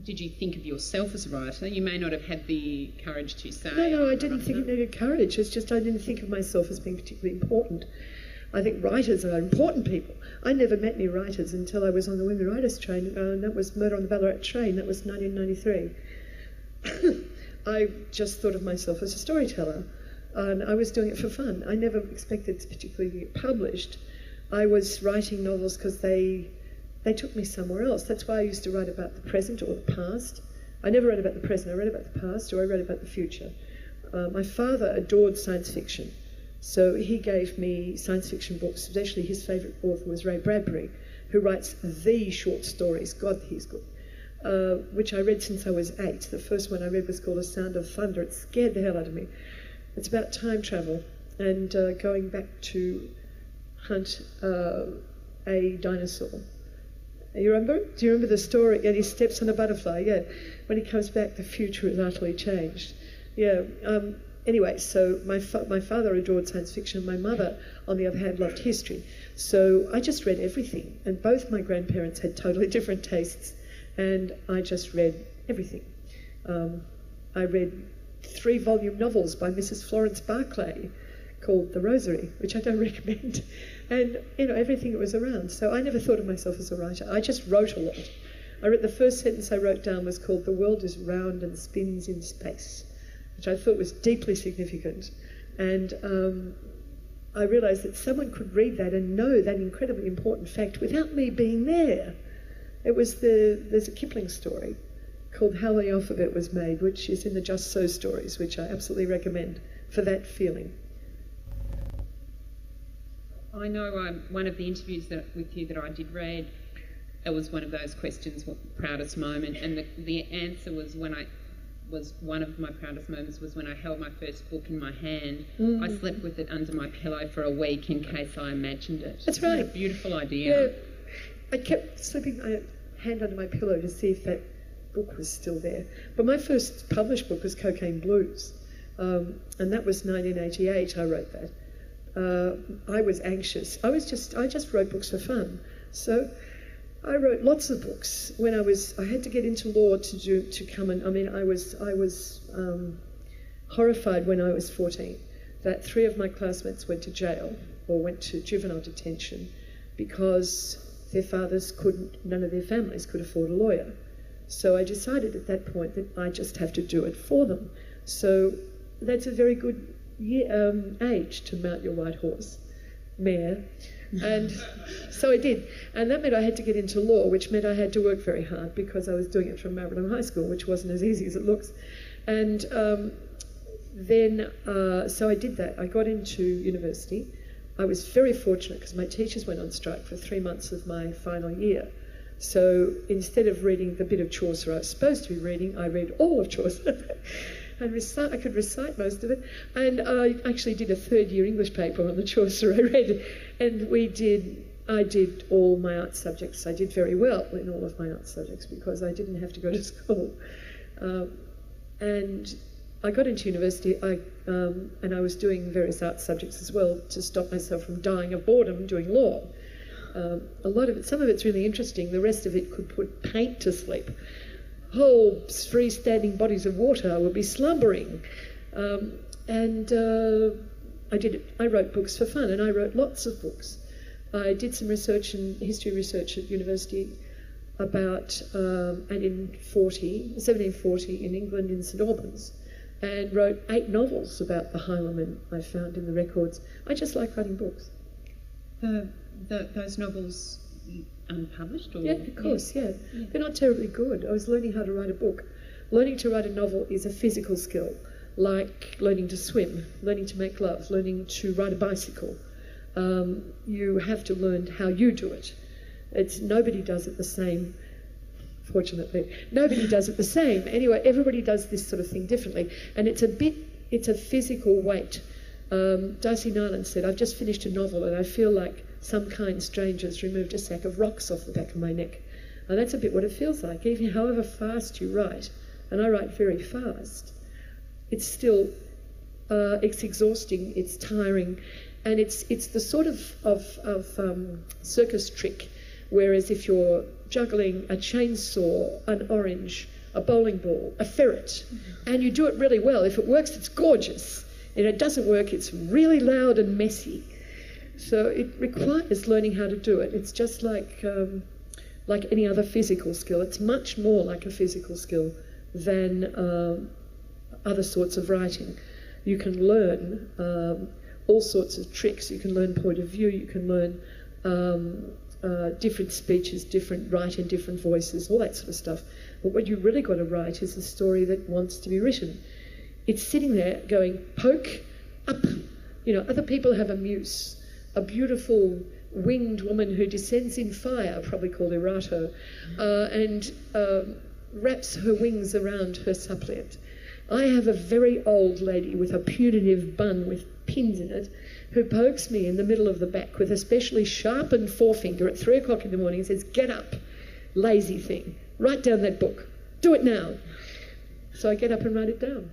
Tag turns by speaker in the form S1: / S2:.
S1: did you think of yourself as a writer? You may not have had the courage to say...
S2: No, I didn't think it needed courage. It's just I didn't think of myself as being particularly important. I think writers are important people. I never met any writers until I was on the Women Writers train, and that was Murder on the Ballarat train. That was 1993. I just thought of myself as a storyteller, and I was doing it for fun. I never expected to particularly get published. I was writing novels because they took me somewhere else. That's why I used to write about the present or the past. I never read about the present. I read about the past, or I read about the future. My father adored science fiction, so he gave me science fiction books. Actually, his favourite author was Ray Bradbury, who writes the short stories. God, he's good. Which I read since I was 8. The first one I read was called A Sound of Thunder. It scared the hell out of me. It's about time travel and going back to hunt a dinosaur. You remember? Do you remember the story? And he steps on a butterfly, yeah. When he comes back, the future is utterly changed. Yeah. Anyway, so my father adored science fiction. My mother, on the other hand, loved history. So I just read everything. And both my grandparents had totally different tastes. And I just read everything. I read 3-volume novels by Mrs. Florence Barclay called The Rosary, which I don't recommend. And, everything that was around. So I never thought of myself as a writer. I just wrote a lot. The first sentence I wrote down was called "The world is round and spins in space," which I thought was deeply significant. And I realised that someone could read that and know that incredibly important fact without me being there. There's a Kipling story called How the Alphabet Was Made, which is in the Just So stories, which I absolutely recommend for that feeling.
S1: I know one of the interviews with you that I did read, it was one of those questions, what proudest moment, and the answer was one of my proudest moments was when I held my first book in my hand. Mm-hmm. I slept with it under my pillow for a week in case I imagined it.
S2: That's right.
S1: What a beautiful idea.
S2: Yeah. I kept slipping my hand under my pillow to see if that book was still there. But my first published book was Cocaine Blues, and that was 1988. I wrote that. I was anxious. I just wrote books for fun. So I wrote lots of books when I had to get into law to come and, I was horrified when I was 14 that 3 of my classmates went to jail or went to juvenile detention because their fathers none of their families could afford a lawyer. So I decided at that point that I just have to do it for them. So that's a very good age to mount your white horse, mare. And so I did. And that meant I had to get into law, which meant I had to work very hard because I was doing it from Maribyrnong High School, which wasn't as easy as it looks. And so I did that. I got into university. I was very fortunate because my teachers went on strike for 3 months of my final year. So instead of reading the bit of Chaucer I was supposed to be reading, I read all of Chaucer. I could recite most of it. And I actually did a 3rd-year English paper on the Chaucer I read. And I did all my art subjects. I did very well in all of my art subjects because I didn't have to go to school. And I got into university, and I was doing various art subjects as well to stop myself from dying of boredom doing law. Some of it's really interesting. The rest of it could put paint to sleep. Whole freestanding bodies of water would be slumbering. I wrote books for fun, and I wrote lots of books. I did some history research at university about, and in 1740 in England in St Albans, and wrote 8 novels about the Highlandmen I found in the records. I just like writing books.
S1: Those novels unpublished? Or?
S2: Yeah, of course, yeah. They're not terribly good. I was learning how to write a book. Learning to write a novel is a physical skill, like learning to swim, learning to make love, learning to ride a bicycle. You have to learn how you do it. Nobody does it the same, fortunately. Nobody does it the same. Anyway, everybody does this sort of thing differently. And it's a physical weight. Darcy Nyland said, "I've just finished a novel and I feel like some kind stranger's removed a sack of rocks off the back of my neck." And that's a bit what it feels like. Even however fast you write, and I write very fast, it's still, it's exhausting, it's tiring, and it's the sort of circus trick, whereas if you're juggling a chainsaw, an orange, a bowling ball, a ferret, and you do it really well. If it works, it's gorgeous. If it doesn't work, it's really loud and messy. So it requires learning how to do it. It's just like any other physical skill. It's much more like a physical skill than other sorts of writing. You can learn all sorts of tricks. You can learn point of view. You can learn different speeches, different writing, different voices, all that sort of stuff. But what you really got to write is a story that wants to be written. It's sitting there going, poke, up. You know, other people have a muse, a beautiful winged woman who descends in fire, probably called Erato, and wraps her wings around her suppliant. I have a very old lady with a punitive bun with pins in it who pokes me in the middle of the back with a specially sharpened forefinger at 3 o'clock in the morning and says, get up, lazy thing, write down that book, do it now. So I get up and write it down.